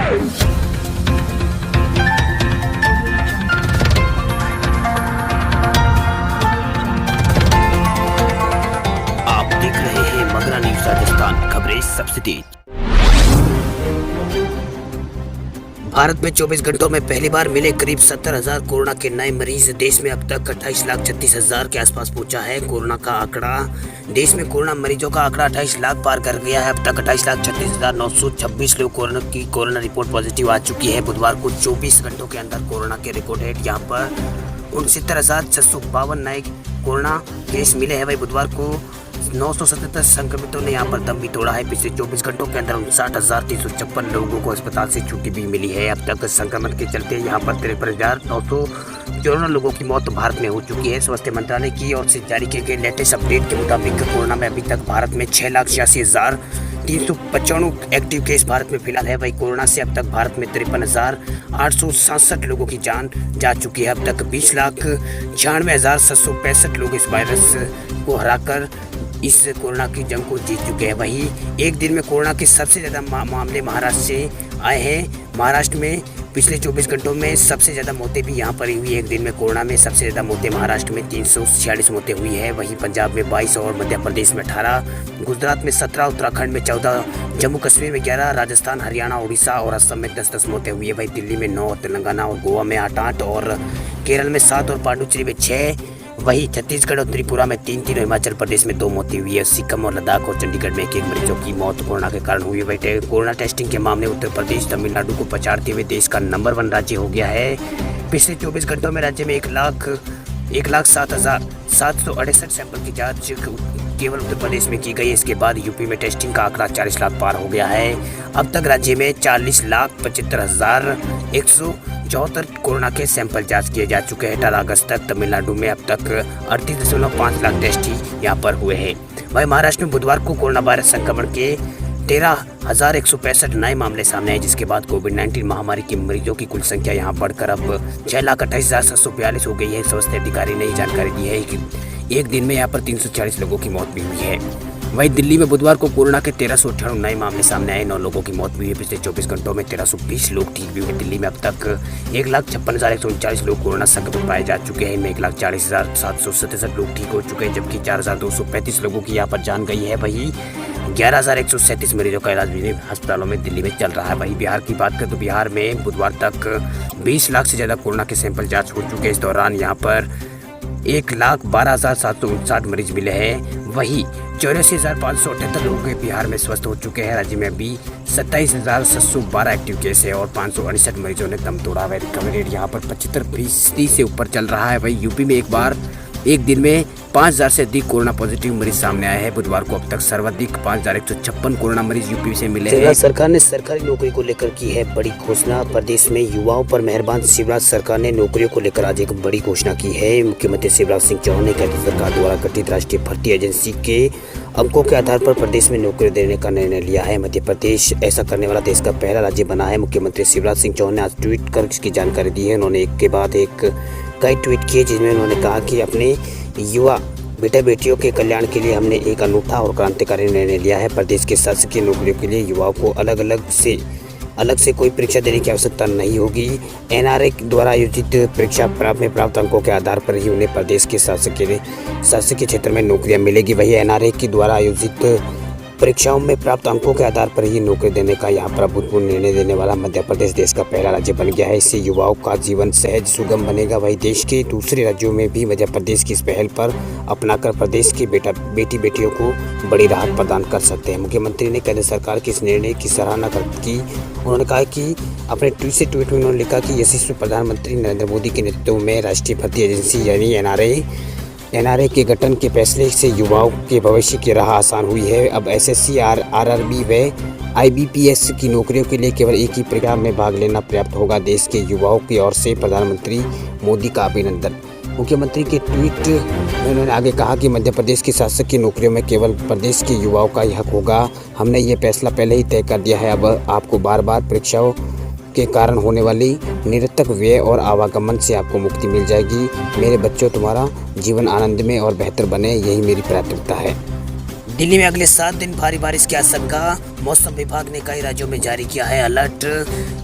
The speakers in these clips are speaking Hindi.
आप देख रहे हैं मगरा न्यूज राजस्थान, खबरें सबसे तेज। भारत में 24 घंटों में पहली बार मिले करीब 70,000 कोरोना के नए मरीज। देश में अब तक 28,36,000 के आसपास पहुंचा है कोरोना का आंकड़ा। देश में कोरोना मरीजों का आंकड़ा 28 लाख पार कर गया है। अब तक 28,36,926 लोग कोरोना रिपोर्ट पॉजिटिव आ चुकी है। बुधवार को 24 घंटों के अंदर कोरोना के रिकॉर्ड है यहाँ पर 69,652 नए कोरोना केस मिले हैं। वही बुधवार को 977 संक्रमितों ने यहाँ पर दम भी तोड़ा है। पिछले 24 घंटों के अंदर 59,356 लोगों को अस्पताल से छुट्टी भी मिली है। अब तक संक्रमण के चलते यहाँ पर 53,954 लोगों की मौत भारत में हो चुकी है। स्वास्थ्य मंत्रालय की ओर से जारी किए गए लेटेस्ट अपडेट के मुताबिक कोरोना में अभी तक भारत में 6,86,395 एक्टिव केस भारत में फिलहाल है। वही कोरोना से अब तक भारत में 53,867 लोगों की जान जा चुकी है। अब तक 20,96,765 लोग इस वायरस को हराकर इस कोरोना की जंग को जीत चुके हैं। वहीं एक दिन में कोरोना के सबसे ज़्यादा मामले महाराष्ट्र से आए हैं। महाराष्ट्र में पिछले 24 घंटों में सबसे ज़्यादा मौतें भी यहाँ पर हुई। एक दिन में कोरोना में सबसे ज़्यादा मौतें महाराष्ट्र में 346 मौतें हुई है। वहीं पंजाब में 22 और मध्य प्रदेश में 18, गुजरात में 17, उत्तराखंड में 14, जम्मू कश्मीर में 11, राजस्थान, हरियाणा, उड़ीसा और असम में 10-10 मौतें हुई है। वहीं दिल्ली में 9, तेलंगाना और गोवा में 8-8 और केरल में 7 और पांडुचेरी में 6। वहीं छत्तीसगढ़ और त्रिपुरा में 3-3, हिमाचल प्रदेश में 2 मौतें हुई है। सिक्किम और लद्दाख और चंडीगढ़ में 1-1 मरीजों की मौत कोरोना के कारण हुई है। कोरोना टेस्टिंग के मामले उत्तर प्रदेश तमिलनाडु को पछाड़ते हुए देश का नंबर 1 राज्य हो गया है। पिछले 24 घंटों में राज्य में 1,07,768 सैंपल की जाँच केवल उत्तर प्रदेश में की गई। इसके बाद यूपी में टेस्टिंग का आंकड़ा 40 लाख पार हो गया है। अब तक राज्य में 40,75,174 कोरोना के सैंपल जांच किए जा चुके हैं। 18 अगस्त तक तमिलनाडु में अब तक 38.5 लाख टेस्ट ही यहाँ पर हुए हैं। वहीं महाराष्ट्र में बुधवार को कोरोना वायरस संक्रमण के 13,165 नए मामले सामने आए, जिसके बाद कोविड-19 महामारी के मरीजों की कुल संख्या यहाँ बढ़कर अब 6,28,742 हो गई है। स्वास्थ्य अधिकारी ने जानकारी दी है कि एक दिन में यहाँ पर 340 लोगों की मौत भी हुई है। वहीं दिल्ली में बुधवार को कोरोना के 1398 नए मामले सामने आए। 9 लोगों की मौत भी हुई है। पिछले 24 घंटों में 1320 लोग ठीक भी हुए। दिल्ली में अब तक 1,56,139 लोग कोरोना संक्रमित पाए जा चुके हैं। इनमें 1,40,767 लोग ठीक हो चुके हैं, जबकि 4,235 लोगों की यहाँ पर जान गई है। वहीं 11,137 मरीजों का इलाज भी अस्पतालों में दिल्ली में चल रहा है। वहीं बिहार की बात करें तो बिहार में बुधवार तक 20 लाख से ज़्यादा कोरोना के सैंपल जाँच हो चुके हैं। इस दौरान यहाँ पर 1,12,759 मरीज मिले हैं। वहीं 84,578 लोग बिहार में स्वस्थ हो चुके हैं। राज्य में अभी 27,712 एक्टिव केस है और 568 मरीजों ने दम तोड़ा है। रिकवरी रेट यहाँ पर 75% से ऊपर चल रहा है। वहीं यूपी में एक दिन में 5,000 से अधिक कोरोना पॉजिटिव मरीज सामने आए हैं। बुधवार को अब तक सर्वाधिक 5,156 कोरोना मरीज यूपी से मिले हैं। सरकार ने सरकारी नौकरी को लेकर की है बड़ी घोषणा। प्रदेश में युवाओं पर मेहरबान शिवराज सरकार ने नौकरियों को लेकर आज एक बड़ी घोषणा की है। मुख्यमंत्री शिवराज सिंह चौहान ने केंद्र सरकार द्वारा गठित राष्ट्रीय भर्ती एजेंसी के अंकों के आधार पर प्रदेश में नौकरी देने का निर्णय लिया है। मध्य प्रदेश ऐसा करने वाला देश का पहला राज्य बना है। मुख्यमंत्री शिवराज सिंह चौहान ने आज ट्वीट कर इसकी जानकारी दी है। उन्होंने एक के बाद एक कई ट्वीट किए, जिनमें उन्होंने कहा कि अपने युवा बेटा बेटियों के कल्याण के लिए हमने एक अनूठा और क्रांतिकारी निर्णय लिया है। प्रदेश के शासकीय नौकरियों के लिए युवाओं को अलग से कोई परीक्षा देने की आवश्यकता नहीं होगी। एनआरए द्वारा आयोजित परीक्षा में प्राप्त अंकों के आधार पर ही उन्हें प्रदेश के शासकीय क्षेत्र में नौकरियां मिलेगी। वही एनआरए के द्वारा आयोजित परीक्षाओं में प्राप्त अंकों के आधार पर ही नौकरी देने का यहाँ पर अभूतपूर्व निर्णय देने वाला मध्य प्रदेश देश का पहला राज्य बन गया है। इससे युवाओं का जीवन सहज सुगम बनेगा। वहीं देश के दूसरे राज्यों में भी मध्य प्रदेश की इस पहल पर अपनाकर प्रदेश की बेटी बेटियों को बड़ी राहत प्रदान कर सकते हैं। मुख्यमंत्री ने केंद्र सरकार के इस निर्णय की सराहना की। उन्होंने कहा कि अपने ट्वीट में उन्होंने लिखा कि यशस्वी प्रधानमंत्री नरेंद्र मोदी के नेतृत्व में राष्ट्रीय भर्ती एजेंसी यानी एनआरए के गठन के फैसले से युवाओं के भविष्य की राह आसान हुई है। अब एसएससी, आरआरबी व आईबीपीएस की नौकरियों के लिए केवल एक ही परीक्षा में भाग लेना पर्याप्त होगा। देश के युवाओं की ओर से प्रधानमंत्री मोदी का अभिनंदन। मुख्यमंत्री के ट्वीट में उन्होंने आगे कहा कि मध्य प्रदेश की शासकीय नौकरियों में केवल प्रदेश के युवाओं का ही हक होगा। हमने ये फैसला पहले ही तय कर दिया है। अब आपको बार परीक्षाओं के कारण होने वाली निरर्थक व्यय और आवागमन से आपको मुक्ति मिल जाएगी। मेरे बच्चों, तुम्हारा जीवन आनंद में और बेहतर बने, यही मेरी प्राथमिकता है। दिल्ली में अगले 7 दिन भारी बारिश की आशंका। मौसम विभाग ने कई राज्यों में जारी किया है अलर्ट।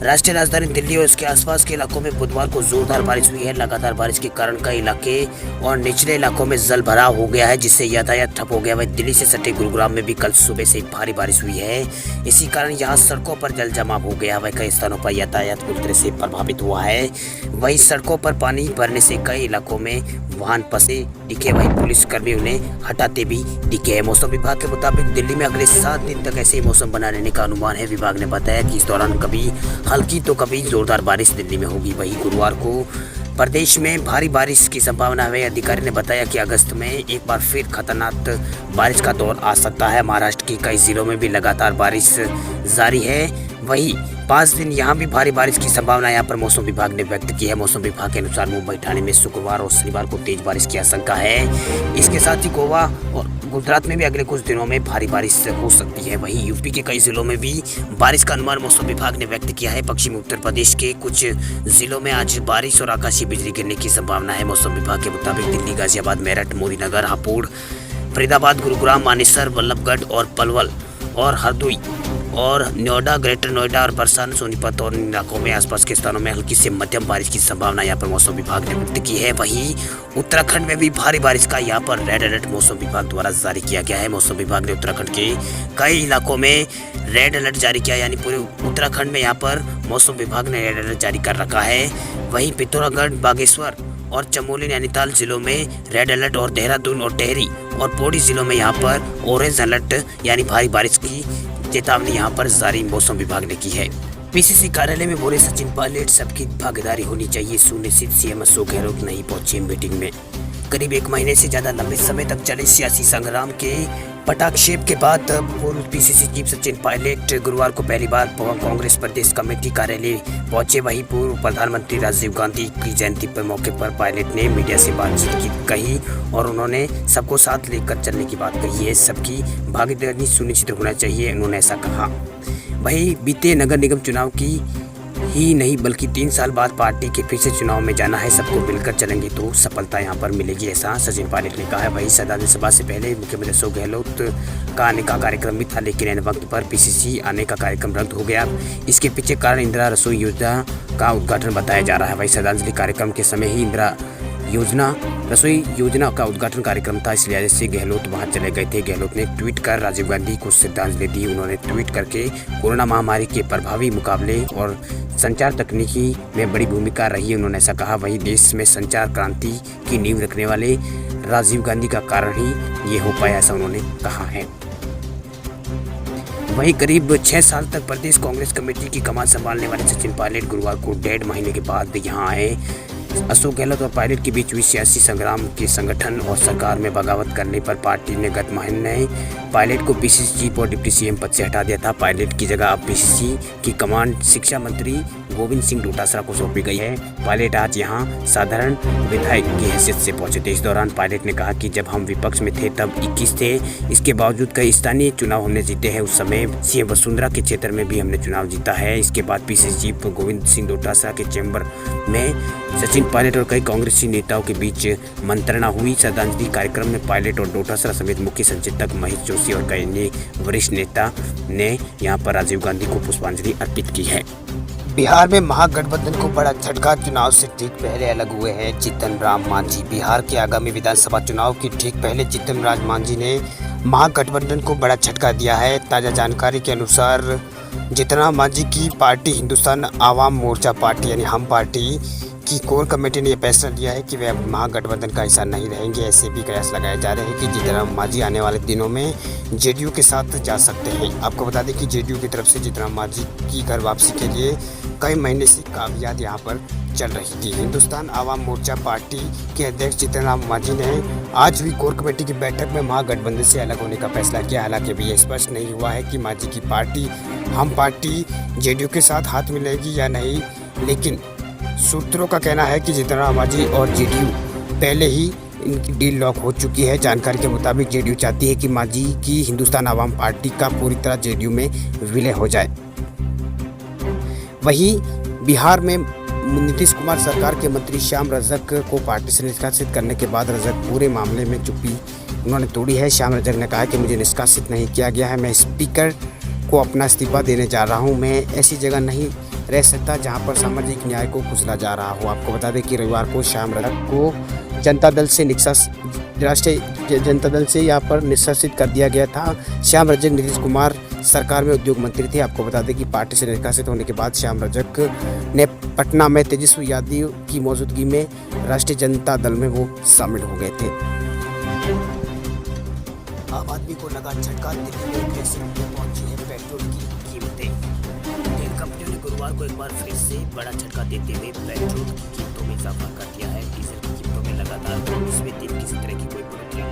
राष्ट्रीय राजधानी दिल्ली और उसके आसपास के इलाकों में बुधवार को जोरदार बारिश हुई है। लगातार बारिश के कारण कई इलाके और निचले इलाकों में जल भराव हो गया है, जिससे यातायात ठप हो गया है। दिल्ली से सटे गुरुग्राम में भी कल सुबह से भारी बारिश हुई है। इसी कारण यहाँ सड़कों पर जल जमाव हो गया है। कई स्थानों पर यातायात पूरी तरह से प्रभावित हुआ है। वहीं सड़कों पर पानी भरने से कई इलाकों में वाहन फंसे दिखे। वहीं पुलिसकर्मी उन्हें हटाते भी दिखे हैं। मौसम विभाग के मुताबिक दिल्ली में अगले 7 दिन तक ऐसे ही मौसम बना रहने का अनुमान है। विभाग ने बताया कि इस दौरान कभी हल्की तो कभी जोरदार बारिश दिल्ली में होगी। वहीं गुरुवार को प्रदेश में भारी बारिश की संभावना है। अधिकारी ने बताया कि अगस्त में एक बार फिर खतरनाक बारिश का दौर आ सकता है। महाराष्ट्र के कई जिलों में भी लगातार बारिश जारी है। वहीं 5 दिन यहाँ भी भारी बारिश की संभावना यहाँ पर मौसम विभाग ने व्यक्त की है। मौसम विभाग के अनुसार मुंबई, ठाणे में शुक्रवार और शनिवार को तेज बारिश की आशंका है। इसके साथ ही गोवा और गुजरात में भी अगले कुछ दिनों में भारी बारिश हो सकती है। वहीं यूपी के कई जिलों में भी बारिश का अनुमान मौसम विभाग ने व्यक्त किया है। पश्चिमी उत्तर प्रदेश के कुछ जिलों में आज बारिश और आकाशीय बिजली गिरने की संभावना है। मौसम विभाग के मुताबिक दिल्ली, गाजियाबाद, मेरठ, मोदीनगर, हापुड़, फरीदाबाद, गुरुग्राम, मानेसर, बल्लभगढ़ और पलवल और हरदोई और नोएडा, ग्रेटर नोएडा और बरसाने, सोनीपत और इलाकों में आसपास के स्थानों में हल्की से मध्यम बारिश की संभावना यहाँ पर मौसम विभाग ने व्यक्त की है। वहीं उत्तराखंड में भी भारी बारिश का यहाँ पर रेड अलर्ट मौसम विभाग द्वारा जारी किया गया है। मौसम विभाग ने उत्तराखंड के कई इलाकों में रेड अलर्ट जारी किया, यानी पूरे उत्तराखंड में यहाँ पर मौसम विभाग ने रेड अलर्ट जारी कर रखा है। वहीं पिथौरागढ़, बागेश्वर और चमोली, नैनीताल जिलों में रेड अलर्ट और देहरादून और टेहरी और पौड़ी जिलों में यहाँ पर ऑरेंज अलर्ट यानी भारी बारिश की चेतावनी यहाँ पर जारी मौसम विभाग ने की है। पीसीसी कार्यालय में बोले सचिन पायलट, सबकी भागीदारी होनी चाहिए सुनिश्चित। सीएम अशोक गहलोत नहीं पहुंचे मीटिंग में। करीब 1 महीने से ज्यादा लंबे समय तक चले सियासी संग्राम के पटाक्षेप के बाद पूर्व पीसीसी चीफ सचिन पायलट गुरुवार को पहली बार कांग्रेस प्रदेश कमेटी कार्यालय पहुंचे। वहीं पूर्व प्रधानमंत्री राजीव गांधी की जयंती पर मौके पर पायलट ने मीडिया से बातचीत की कही और उन्होंने सबको साथ लेकर चलने की बात कही है। सबकी भागीदारी सुनिश्चित होना चाहिए, उन्होंने ऐसा कहा। वहीं बीते नगर निगम चुनाव की ही नहीं बल्कि 3 साल बाद पार्टी के फिर से चुनाव में जाना है। सबको मिलकर चलेंगे तो सफलता यहां पर मिलेगी, ऐसा सचिन पायलट ने कहा है। वहीं श्रद्धांजलि सभा से पहले मुख्यमंत्री अशोक गहलोत का आने का कार्यक्रम भी था, लेकिन इन वक्त पर पीसीसी आने का कार्यक्रम रद्द हो गया। इसके पीछे कारण इंदिरा रसोई योजना का उद्घाटन बताया जा रहा है। वहीं श्रद्धांजलि कार्यक्रम के समय ही इंदिरा रसोई योजना का उद्घाटन कार्यक्रम था, इसलिए वजह से गहलोत वहां चले गए थे। गहलोत ने ट्वीट कर राजीव गांधी को श्रद्धांजलि दी। उन्होंने ट्वीट करके कोरोना महामारी के प्रभावी मुकाबले और संचार तकनीकी में बड़ी भूमिका रही, उन्होंने ऐसा कहा। वहीं देश में संचार क्रांति की नींव रखने वाले राजीव गांधी का कारण ही ये हो पाया, ऐसा उन्होंने कहा है। वहीं करीब 6 साल तक प्रदेश कांग्रेस कमेटी की कमान संभालने वाले सचिन पायलट गुरुवार को 1.5 महीने के बाद यहाँ आए। अशोक गहलोत और पायलट के बीच हुई सियासी संग्राम के संगठन और सरकार में बगावत करने पर पार्टी ने गत महीने पायलट को पीसीसी चीफ और डिप्टी सीएम पद से हटा दिया था। पायलट की जगह अब पीसीसी की कमांड शिक्षा मंत्री गोविंद सिंह डोटासरा को सौंपी गई है। पायलट आज यहां साधारण विधायक की हैसियत से पहुंचे थे। इस दौरान पायलट ने कहा कि जब हम विपक्ष में थे तब 21 थे, इसके बावजूद कई स्थानीय चुनाव हमने जीते हैं। उस समय सीएम वसुंधरा के क्षेत्र में भी हमने चुनाव जीता है। इसके बाद पीसीसी चीफ गोविंद सिंह डोटासरा के चैम्बर में सचिन पायलट और कई कांग्रेसी नेताओं के बीच मंत्रणा हुई। श्रद्धांजलि कार्यक्रम में पायलट और डोटासरा समेत मुख्य सचेतक महेश जोशी और कई अन्य वरिष्ठ नेता ने यहां पर राजीव गांधी को पुष्पांजलि अर्पित की है। बिहार में महागठबंधन को बड़ा झटका। चुनाव से ठीक पहले अलग हुए हैं जीतन राम मांझी। बिहार के आगामी विधानसभा चुनाव की ठीक पहले जीतन राम मांझी ने महागठबंधन को बड़ा झटका दिया है। ताज़ा जानकारी के अनुसार जीतन राम मांझी की पार्टी हिंदुस्तान आवाम मोर्चा पार्टी यानी हम पार्टी की कोर कमेटी ने यह फैसला लिया है कि वे अब महागठबंधन का हिस्सा नहीं रहेंगे। ऐसे भी कयास लगाए जा रहे हैं कि जीतन राम मांझी आने वाले दिनों में जेडीयू के साथ जा सकते हैं। आपको बता दें कि जेडीयू की तरफ से जीतन राम मांझी की घर वापसी के लिए कई महीने से कागजात यहाँ पर चल रही थी। हिंदुस्तान आवाम मोर्चा पार्टी के अध्यक्ष जीतन राम मांझी ने आज हुई कोर कमेटी की बैठक में महागठबंधन से अलग होने का फैसला किया। हालांकि अभी यह स्पष्ट नहीं हुआ है कि मांझी की पार्टी हम पार्टी जेडीयू के साथ हाथ मिलेगी या नहीं, लेकिन सूत्रों का कहना है कि जीतन राम मांझी और जेडीयू पहले ही इनकी डील लॉक हो चुकी है। जानकारी के मुताबिक जेडीयू चाहती है कि मांझी की हिंदुस्तान आवाम पार्टी का पूरी तरह जेडीयू में विलय हो जाए। वहीं बिहार में नीतीश कुमार सरकार के मंत्री श्याम रजक को पार्टी से निष्कासित करने के बाद रजक पूरे मामले में चुप्पी उन्होंने तोड़ी है। श्याम रजक ने कहा कि मुझे निष्कासित नहीं किया गया है, मैं स्पीकर को अपना इस्तीफा देने जा रहा हूं। मैं ऐसी जगह नहीं रह सकता जहां पर सामाजिक न्याय को कुचला जा रहा हो। आपको बता दें कि रविवार को श्याम रजक को जनता दल से राष्ट्रीय जनता दल से यहाँ पर निष्कासित कर दिया गया था। श्याम रजक नीतीश कुमार सरकार में उद्योग मंत्री थे। आपको बता दें कि पार्टी से निष्कासित होने के बाद श्याम रजक ने पटना में तेजस्वी यादव की मौजूदगी में राष्ट्रीय जनता दल में वो शामिल हो गए थे। आम आदमी को लगा झटका, दिल्ली में पहुंची है पेट्रोल की कीमतें। तेल कंपनियों ने गुरुवार को एक बार फिर से बड़ा झटका देते हुए पेट्रोल की कीमतों में इजाफा कर दिया है। डीजल की कीमतों में लगातार 19वें दिन किसी तरह की कोई बढ़ोतरी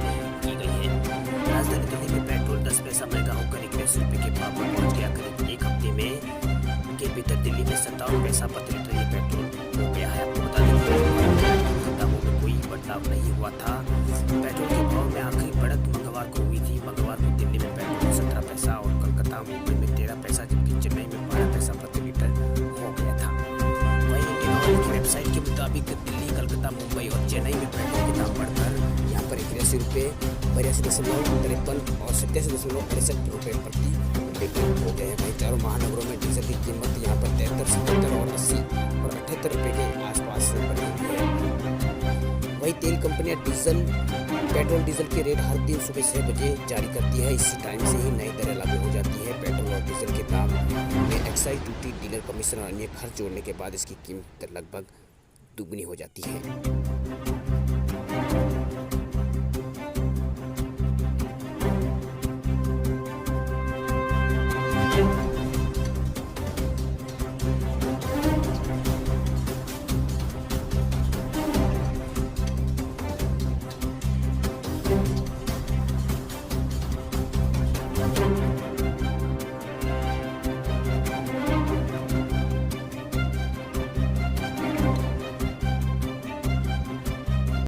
की गई है। राजधानी दिल्ली में पेट्रोल 10 पैसा महंगा होकर 81 रुपये के भाव पर पहुंच गया। करीब एक हफ्ते में के भीतर दिल्ली में 57 पैसा प्रति लीटर ये पेट्रोल हो गया है। आपको बता दें दामों में कोई बदलाव नहीं हुआ था। पेट्रोल के भाव में आखिरी बढ़त मंगलवार को हुई थी। मंगलवार को दिल्ली में पेट्रोल 17 पैसा और कोलकाता मुंबई में 13 पैसा जबकि चेन्नई में 12 पैसा प्रति लीटर हो गया था। वहीं इंडियन ऑयल की वेबसाइट के मुताबिक दिल्ली, कलकत्ता, मुंबई और चेन्नई में पेट्रोल के दाम बढ़कर यहाँ पर 81 रुपये, 82.53 और 87.68 रुपये प्रति लीटर हो गए हैं। वहीं चारों महानगरों में डीजल की कीमत यहाँ पर 73, 77 और 80 और 78 रुपये के आसपास बढ़ी हुई है। वहीं तेल कंपनियां पेट्रोल डीजल के रेट हर दिन सुबह 6 बजे जारी करती है। इसी टाइम से ही नई दरें लागू हो जाती है। पेट्रोल और डीजल के दाम में एक्साइज ड्यूटी, डीलर कमीशन और अन्य खर्च जोड़ने के बाद इसकी कीमत लगभग दुगनी हो जाती है।